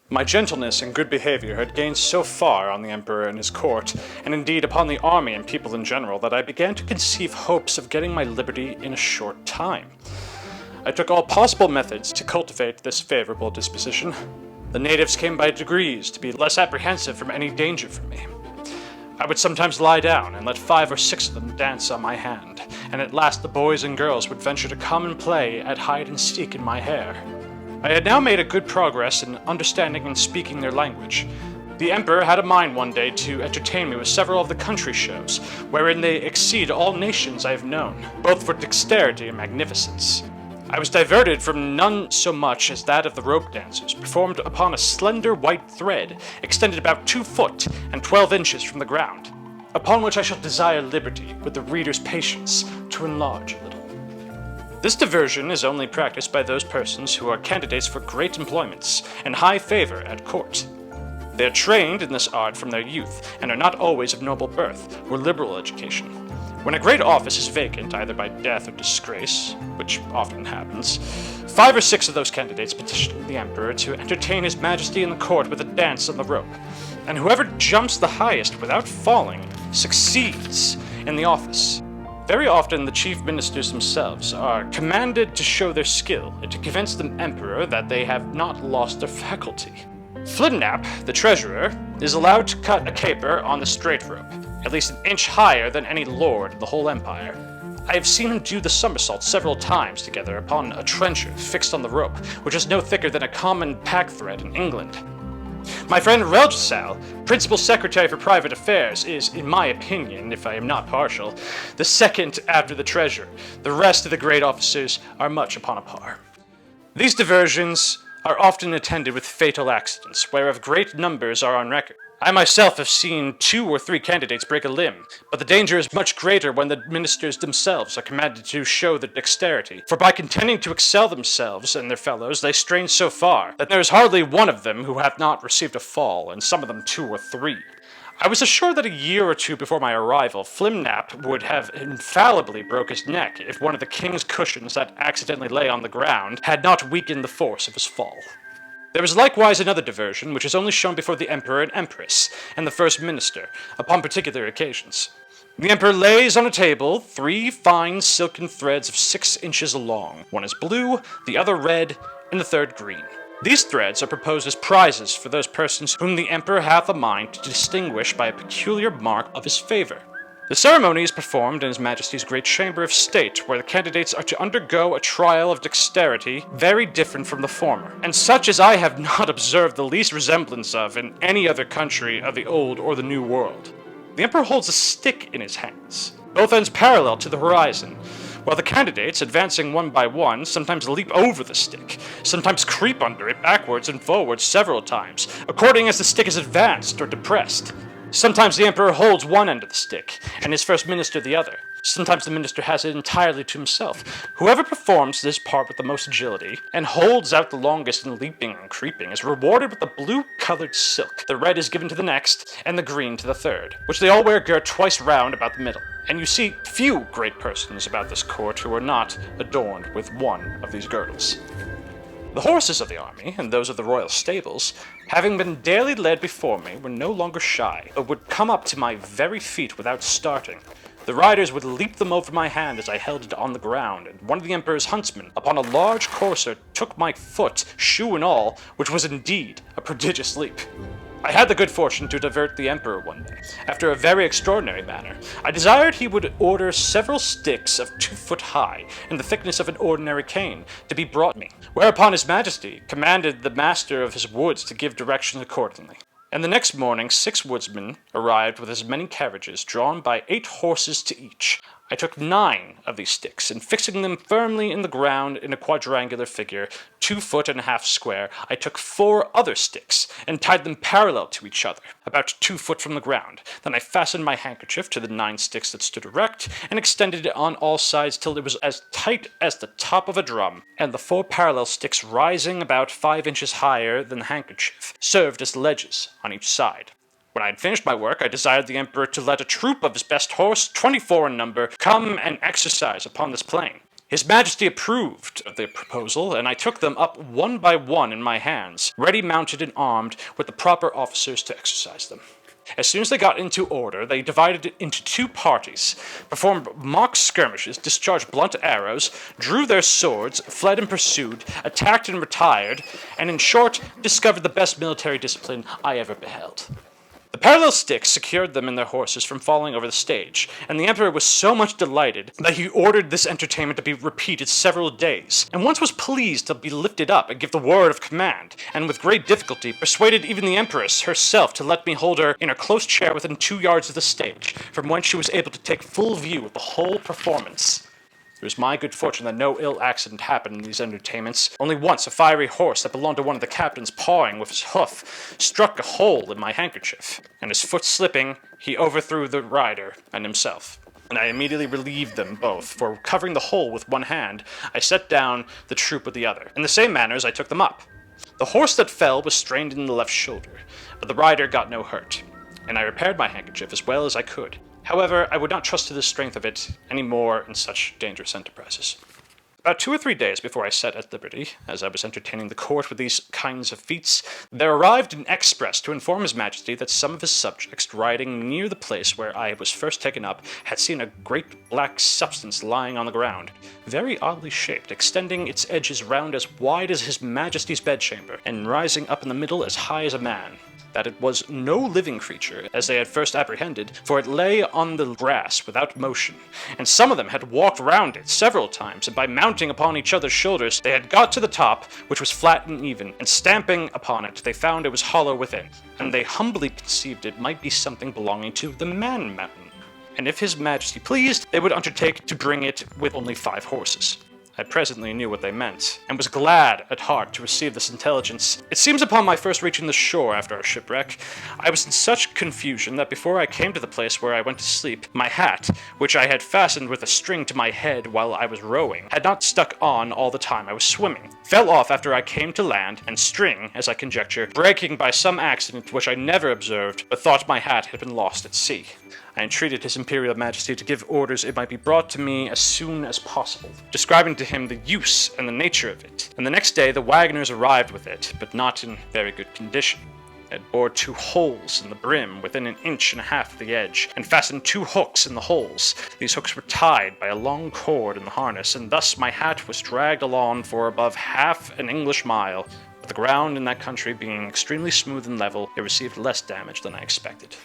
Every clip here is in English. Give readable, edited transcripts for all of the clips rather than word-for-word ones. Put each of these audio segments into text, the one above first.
My gentleness and good behavior had gained so far on the Emperor and his court, and indeed upon the army and people in general, that I began to conceive hopes of getting my liberty in a short time. I took all possible methods to cultivate this favorable disposition. The natives came by degrees to be less apprehensive from any danger from me. I would sometimes lie down and let 5 or 6 of them dance on my hand, and at last the boys and girls would venture to come and play at hide-and-seek in my hair. I had now made a good progress in understanding and speaking their language. The Emperor had a mind one day to entertain me with several of the country shows, wherein they exceed all nations I have known, both for dexterity and magnificence. I was diverted from none so much as that of the rope dancers, performed upon a slender white thread, extended about 2 foot and 12 inches from the ground, upon which I shall desire liberty, with the reader's patience, to enlarge a little. This diversion is only practiced by those persons who are candidates for great employments and high favor at court. They are trained in this art from their youth, and are not always of noble birth or liberal education. When a great office is vacant, either by death or disgrace, which often happens, 5 or 6 of those candidates petition the Emperor to entertain His Majesty in the court with a dance on the rope, and whoever jumps the highest without falling succeeds in the office. Very often the chief ministers themselves are commanded to show their skill and to convince the Emperor that they have not lost their faculty. Flimnap, the treasurer, is allowed to cut a caper on the straight rope, at least an inch higher than any lord in the whole empire. I have seen him do the somersault several times together upon a trencher fixed on the rope, which is no thicker than a common pack thread in England. My friend Relgisal, Principal Secretary for Private Affairs, is, in my opinion, if I am not partial, the second after the Treasurer. The rest of the great officers are much upon a par. These diversions are often attended with fatal accidents, whereof great numbers are on record. I myself have seen 2 or 3 candidates break a limb, but the danger is much greater when the ministers themselves are commanded to show their dexterity, for by contending to excel themselves and their fellows, they strain so far, that there is hardly one of them who hath not received a fall, and some of them 2 or 3. I was assured that a year or 2 before my arrival, Flimnap would have infallibly broke his neck if one of the king's cushions that accidentally lay on the ground had not weakened the force of his fall. There is likewise another diversion, which is only shown before the Emperor and Empress, and the First Minister, upon particular occasions. The Emperor lays on a table 3 fine silken threads of 6 inches long. One is blue, the other red, and the third green. These threads are proposed as prizes for those persons whom the Emperor hath a mind to distinguish by a peculiar mark of his favor. The ceremony is performed in His Majesty's great chamber of state, where the candidates are to undergo a trial of dexterity very different from the former, and such as I have not observed the least resemblance of in any other country of the Old or the New World. The Emperor holds a stick in his hands, both ends parallel to the horizon, while the candidates, advancing one by one, sometimes leap over the stick, sometimes creep under it backwards and forwards several times, according as the stick is advanced or depressed. Sometimes the Emperor holds one end of the stick, and his First Minister the other. Sometimes the Minister has it entirely to himself. Whoever performs this part with the most agility, and holds out the longest in leaping and creeping, is rewarded with the blue-colored silk. The red is given to the next, and the green to the third, which they all wear girt twice round about the middle. And you see few great persons about this court who are not adorned with one of these girdles. The horses of the army, and those of the royal stables, having been daily led before me, were no longer shy, but would come up to my very feet without starting. The riders would leap them over my hand as I held it on the ground, and one of the Emperor's huntsmen, upon a large courser, took my foot, shoe and all, which was indeed a prodigious leap. I had the good fortune to divert the Emperor one day, after a very extraordinary manner. I desired he would order several sticks of 2 foot high, and the thickness of an ordinary cane, to be brought me, whereupon His Majesty commanded the master of his woods to give directions accordingly. And the next morning 6 woodsmen arrived with as many carriages, drawn by 8 horses to each. I took 9 of these sticks, and fixing them firmly in the ground in a quadrangular figure, 2 foot and a half square, I took 4 other sticks, and tied them parallel to each other, about 2 foot from the ground. Then I fastened my handkerchief to the 9 sticks that stood erect, and extended it on all sides till it was as tight as the top of a drum, and the 4 parallel sticks rising about 5 inches higher than the handkerchief, served as ledges on each side. When I had finished my work, I desired the Emperor to let a troop of his best horse, 24 in number, come and exercise upon this plain. His Majesty approved of the proposal, and I took them up one by one in my hands, ready mounted and armed with the proper officers to exercise them. As soon as they got into order, they divided it into two parties, performed mock skirmishes, discharged blunt arrows, drew their swords, fled and pursued, attacked and retired, and in short, discovered the best military discipline I ever beheld. The parallel sticks secured them and their horses from falling over the stage, and the Emperor was so much delighted that he ordered this entertainment to be repeated several days, and once was pleased to be lifted up and give the word of command, and with great difficulty persuaded even the Empress herself to let me hold her in her close chair within 2 yards of the stage, from whence she was able to take full view of the whole performance. It was my good fortune that no ill accident happened in these entertainments. Only once a fiery horse that belonged to one of the captains pawing with his hoof struck a hole in my handkerchief, and his foot slipping, he overthrew the rider and himself. And I immediately relieved them both, for covering the hole with one hand, I set down the troop with the other. In the same manner as I took them up. The horse that fell was strained in the left shoulder, but the rider got no hurt, and I repaired my handkerchief as well as I could. However, I would not trust to the strength of it any more in such dangerous enterprises. About 2 or 3 days before I set at liberty, as I was entertaining the court with these kinds of feats, there arrived an express to inform His Majesty that some of his subjects riding near the place where I was first taken up had seen a great black substance lying on the ground, very oddly shaped, extending its edges round as wide as His Majesty's bedchamber, and rising up in the middle as high as a man. That it was no living creature, as they had first apprehended, for it lay on the grass without motion, and some of them had walked round it several times, and by mounting upon each other's shoulders, they had got to the top, which was flat and even, and stamping upon it, they found it was hollow within, and they humbly conceived it might be something belonging to the Man Mountain, and if His Majesty pleased, they would undertake to bring it with only 5 horses. I presently knew what they meant, and was glad at heart to receive this intelligence. It seems upon my first reaching the shore after our shipwreck, I was in such confusion that before I came to the place where I went to sleep, my hat, which I had fastened with a string to my head while I was rowing, had not stuck on all the time I was swimming, fell off after I came to land, and string, as I conjecture, breaking by some accident which I never observed, but thought my hat had been lost at sea. I entreated His Imperial Majesty to give orders it might be brought to me as soon as possible, describing to him the use and the nature of it. And the next day the wagoners arrived with it, but not in very good condition. It bored 2 holes in the brim within 1.5 inches of the edge, and fastened 2 hooks in the holes. These hooks were tied by a long cord in the harness, and thus my hat was dragged along for above half an English mile. But the ground in that country being extremely smooth and level, it received less damage than I expected.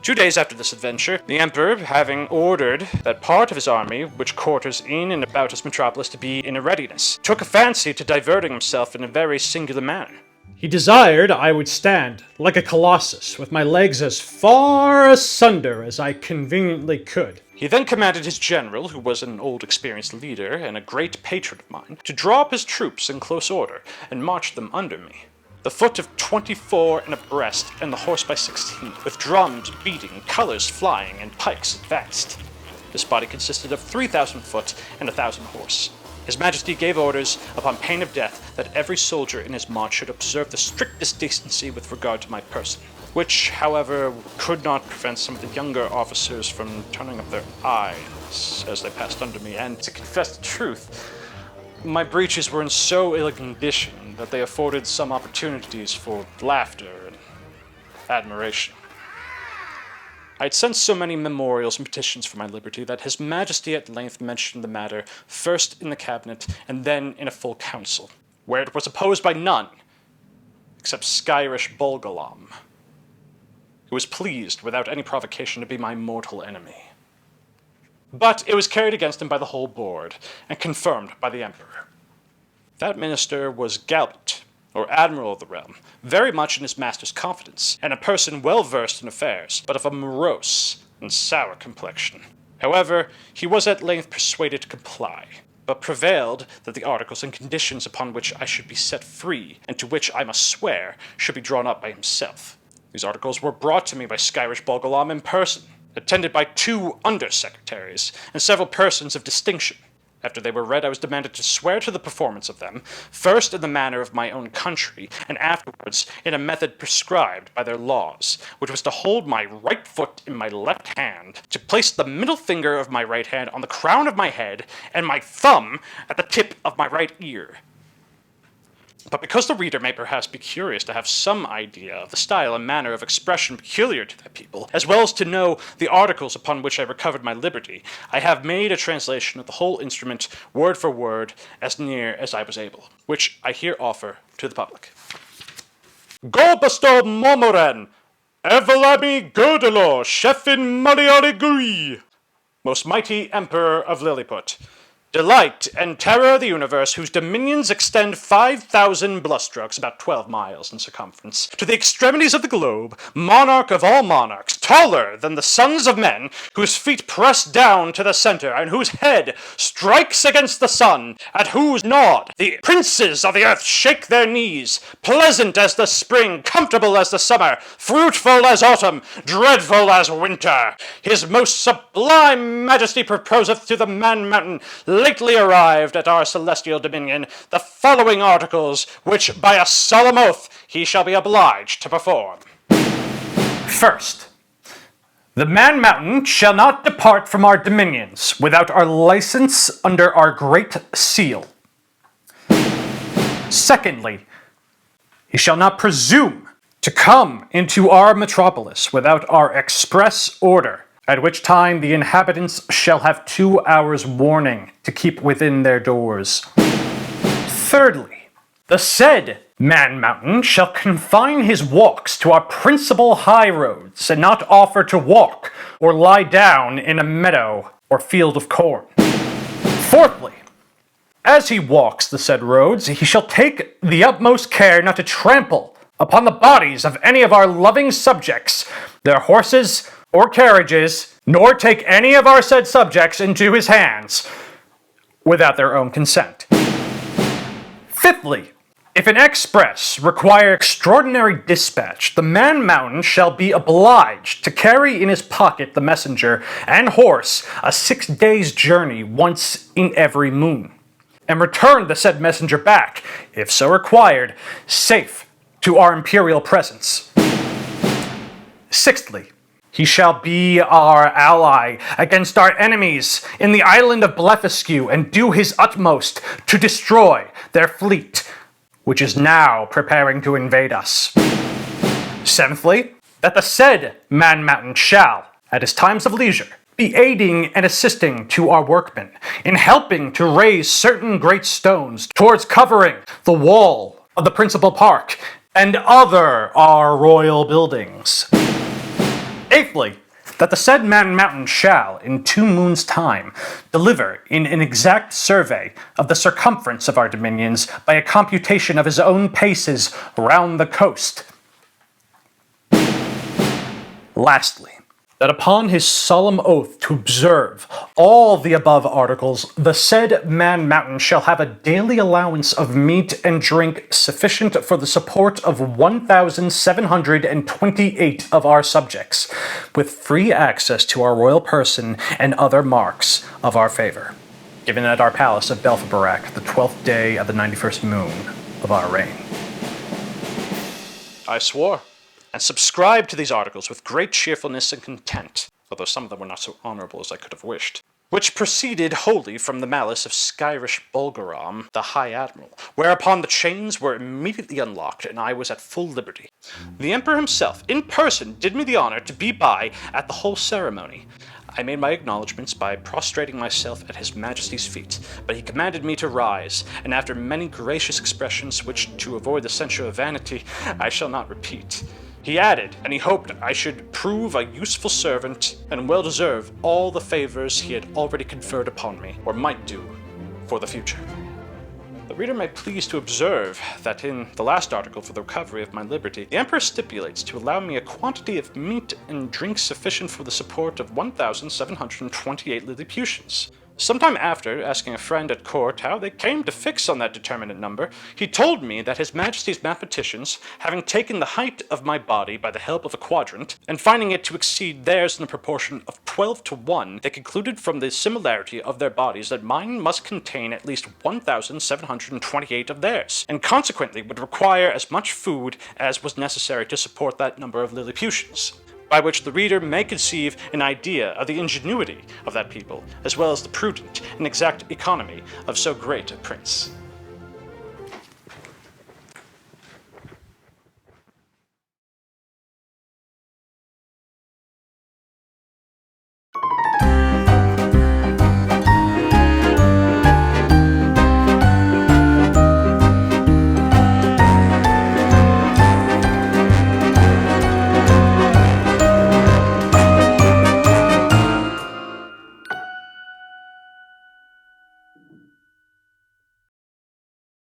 2 days after this adventure, the Emperor, having ordered that part of his army, which quarters in and about his metropolis to be in a readiness, took a fancy to diverting himself in a very singular manner. He desired I would stand, like a colossus, with my legs as far asunder as I conveniently could. He then commanded his general, who was an old experienced leader and a great patron of mine, to draw up his troops in close order, and march them under me. The foot of 24 and abreast, and the horse by 16, with drums beating, colors flying, and pikes advanced. This body consisted of 3,000 foot and 1,000 horse. His Majesty gave orders, upon pain of death, that every soldier in his march should observe the strictest decency with regard to my person, which, however, could not prevent some of the younger officers from turning up their eyes as they passed under me, and, to confess the truth, my breeches were in so ill a condition that they afforded some opportunities for laughter and admiration. I had sent so many memorials and petitions for my liberty that His Majesty at length mentioned the matter, first in the cabinet and then in a full council, where it was opposed by none, except Skyrish Bolgolam, who was pleased, without any provocation, to be my mortal enemy. But it was carried against him by the whole board, and confirmed by the Emperor. That minister was Galbut, or Admiral of the realm, very much in his master's confidence, and a person well versed in affairs, but of a morose and sour complexion. However, he was at length persuaded to comply, but prevailed that the articles and conditions upon which I should be set free, and to which I must swear, should be drawn up by himself. These articles were brought to me by Skyrish Bolgolam in person, attended by 2 under-secretaries, and several persons of distinction. After they were read, I was demanded to swear to the performance of them, first in the manner of my own country, and afterwards in a method prescribed by their laws, which was to hold my right foot in my left hand, to place the middle finger of my right hand on the crown of my head, and my thumb at the tip of my right ear. But because the reader may perhaps be curious to have some idea of the style and manner of expression peculiar to that people, as well as to know the articles upon which I recovered my liberty, I have made a translation of the whole instrument, word for word, as near as I was able, which I here offer to the public. Golbasto momoren, evelami godelo, shefin maliarigui, most mighty Emperor of Lilliput, delight and terror of the universe, whose dominions extend 5,000 blustrokes, about 12 miles in circumference, to the extremities of the globe, monarch of all monarchs, taller than the sons of men, whose feet press down to the center, and whose head strikes against the sun, at whose nod the princes of the earth shake their knees, pleasant as the spring, comfortable as the summer, fruitful as autumn, dreadful as winter. His most sublime majesty proposeth to the Man Mountain, lately arrived at our celestial dominion, the following articles, which by a solemn oath he shall be obliged to perform. First, the Man Mountain shall not depart from our dominions without our license under our great seal. Secondly, he shall not presume to come into our metropolis without our express order, at which time the inhabitants shall have 2 hours' warning to keep within their doors. Thirdly, the said Man Mountain shall confine his walks to our principal high roads, and not offer to walk or lie down in a meadow or field of corn. Fourthly, as he walks the said roads, he shall take the utmost care not to trample upon the bodies of any of our loving subjects, their horses, or carriages, nor take any of our said subjects into his hands without their own consent. Fifthly, if an express require extraordinary dispatch, the Man Mountain shall be obliged to carry in his pocket the messenger and horse a 6 days' journey once in every moon, and return the said messenger back, if so required, safe to our imperial presence. Sixthly, he shall be our ally against our enemies in the island of Blefuscu, and do his utmost to destroy their fleet, which is now preparing to invade us. Seventhly, that the said Man Mountain shall, at his times of leisure, be aiding and assisting to our workmen in helping to raise certain great stones towards covering the wall of the principal park and other our royal buildings. Eighthly, that the said Man Mountain shall, in 2 moons' time, deliver in an exact survey of the circumference of our dominions by a computation of his own paces round the coast. Lastly, that upon his solemn oath to observe all the above articles, the said Man Mountain shall have a daily allowance of meat and drink sufficient for the support of 1,728 of our subjects, with free access to our royal person and other marks of our favor, given at our palace of Belfabarak, the 12th day of the 91st moon of our reign. I swore, and subscribed to these articles with great cheerfulness and content, although some of them were not so honourable as I could have wished, which proceeded wholly from the malice of Skyrish Bolgaram, the High Admiral, whereupon the chains were immediately unlocked, and I was at full liberty. The Emperor himself, in person, did me the honour to be by at the whole ceremony. I made my acknowledgments by prostrating myself at His Majesty's feet, but he commanded me to rise, and after many gracious expressions, which, to avoid the censure of vanity, I shall not repeat, he added, and he hoped I should prove a useful servant, and well deserve all the favours he had already conferred upon me, or might do, for the future. The reader may please to observe that in the last article for the recovery of my liberty, the Emperor stipulates to allow me a quantity of meat and drink sufficient for the support of 1,728 Lilliputians, Sometime after, asking a friend at court how they came to fix on that determinate number, he told me that His Majesty's mathematicians, having taken the height of my body by the help of a quadrant, and finding it to exceed theirs in the proportion of 12 to 1, they concluded from the similarity of their bodies that mine must contain at least 1,728 of theirs, and consequently would require as much food as was necessary to support that number of Lilliputians, by which the reader may conceive an idea of the ingenuity of that people, as well as the prudent and exact economy of so great a prince.